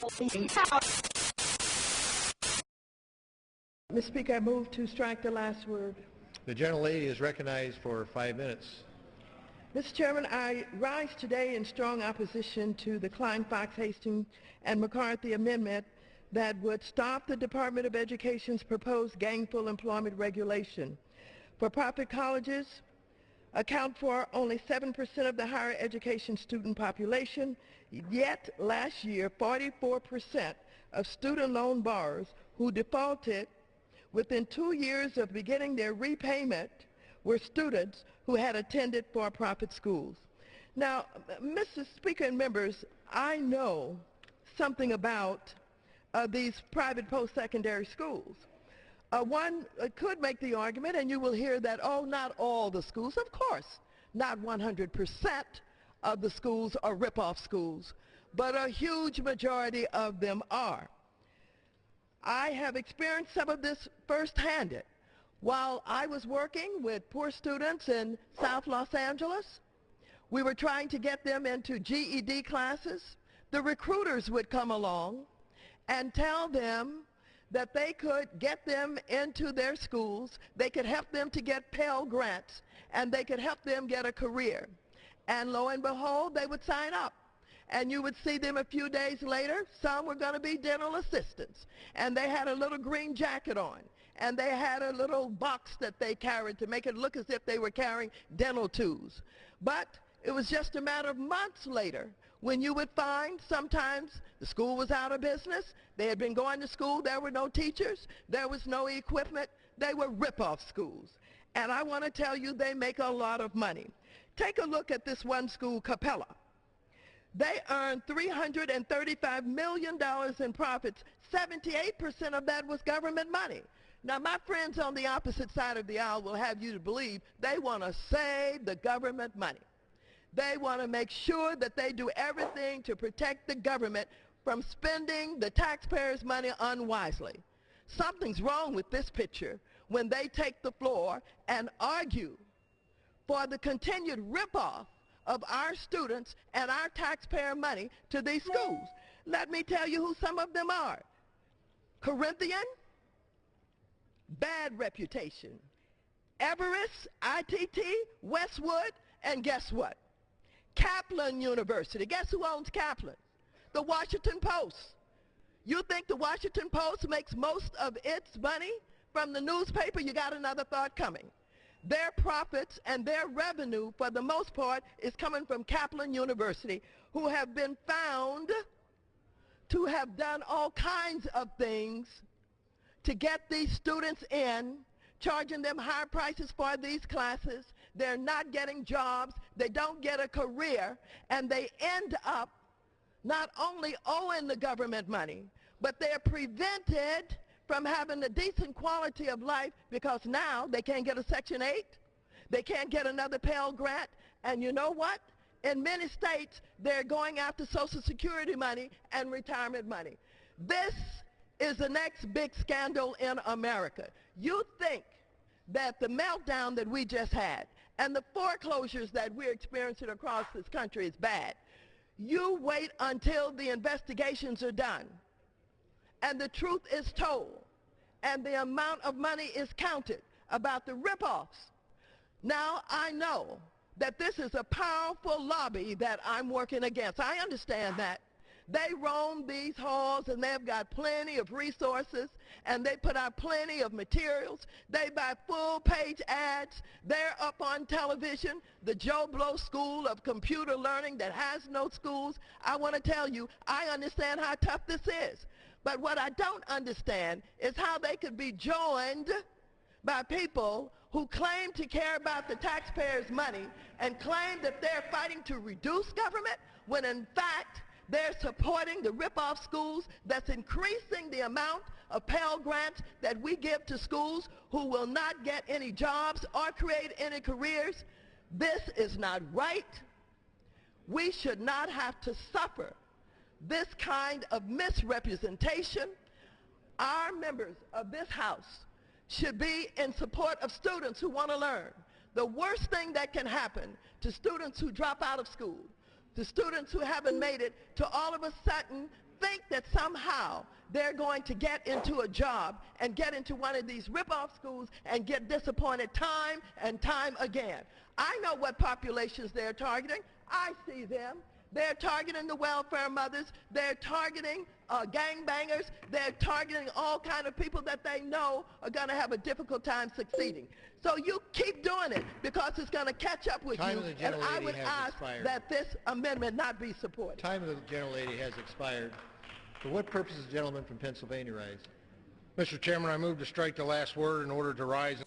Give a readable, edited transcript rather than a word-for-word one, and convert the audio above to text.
Mr. Speaker, I move to strike the last word. The gentlelady is recognized for 5 minutes. Mr. Chairman, I rise today in strong opposition to the Klein, Fox, Hastings, and McCarthy amendment that would stop the Department of Education's proposed gainful employment regulation. For-profit colleges account for only 7% of the higher education student population, yet last year 44% of student loan borrowers who defaulted within 2 years of beginning their repayment were students who had attended for-profit schools. Now, Mr. Speaker and members, I know something about these private post-secondary schools. One could make the argument, and you will hear that, oh, not all the schools. Of course, not 100% of the schools are rip-off schools, but a huge majority of them are. I have experienced some of this firsthand. While I was working with poor students in South Los Angeles, we were trying to get them into GED classes. The recruiters would come along and tell them that they could get them into their schools, they could help them to get Pell Grants, and they could help them get a career. And lo and behold, they would sign up. And you would see them a few days later. Some were going to be dental assistants, and they had a little green jacket on, and they had a little box that they carried to make it look as if they were carrying dental tools. But it was just a matter of months later when you would find sometimes the school was out of business, they had been going to school, there were no teachers, there was no equipment, they were rip-off schools. And I want to tell you, they make a lot of money. Take a look at this one school, Capella. They earned $335 million in profits. 78% of that was government money. Now, my friends on the opposite side of the aisle will have you to believe they want to save the government money. They want to make sure that they do everything to protect the government from spending the taxpayers' money unwisely. Something's wrong with this picture when they take the floor and argue for the continued rip-off of our students and our taxpayer money to these schools. Let me tell you who some of them are. Corinthian, bad reputation. Everest, ITT, Westwood, and guess what? Kaplan University. Guess who owns Kaplan? The Washington Post. You think the Washington Post makes most of its money from the newspaper? You got another thought coming. Their profits and their revenue, for the most part, is coming from Kaplan University, who have been found to have done all kinds of things to get these students in, charging them higher prices for these classes. They're not getting jobs, they don't get a career, and they end up not only owing the government money, but they're prevented from having a decent quality of life because now they can't get a Section 8, they can't get another Pell Grant, and you know what? In many states, they're going after Social Security money and retirement money. This is the next big scandal in America. You think that the meltdown that we just had and the foreclosures that we're experiencing across this country is bad. You wait until the investigations are done and the truth is told and the amount of money is counted about the rip-offs. Now I know that this is a powerful lobby that I'm working against. I understand that. They roam these halls and they've got plenty of resources and they put out plenty of materials. They buy full-page ads. They're up on television. The Joe Blow School of Computer Learning that has no schools. I want to tell you, I understand how tough this is. But what I don't understand is how they could be joined by people who claim to care about the taxpayers' money and claim that they're fighting to reduce government when in fact they're supporting the rip-off schools that's increasing the amount of Pell Grants that we give to schools who will not get any jobs or create any careers. This is not right. We should not have to suffer this kind of misrepresentation. Our members of this House should be in support of students who want to learn. The worst thing that can happen to students who drop out of school, to students who haven't made it, to all of a sudden think that somehow they're going to get into a job and get into one of these rip-off schools and get disappointed time and time again. I know what populations they're targeting. I see them. They're targeting the welfare mothers. They're targeting gangbangers. They're targeting all kind of people that they know are going to have a difficult time succeeding. So you keep doing it because it's going to catch up with you. And I would ask that this amendment not be supported. Time of the gentlelady has expired. For what purpose does the gentleman from Pennsylvania rise? Mr. Chairman, I move to strike the last word in order to rise.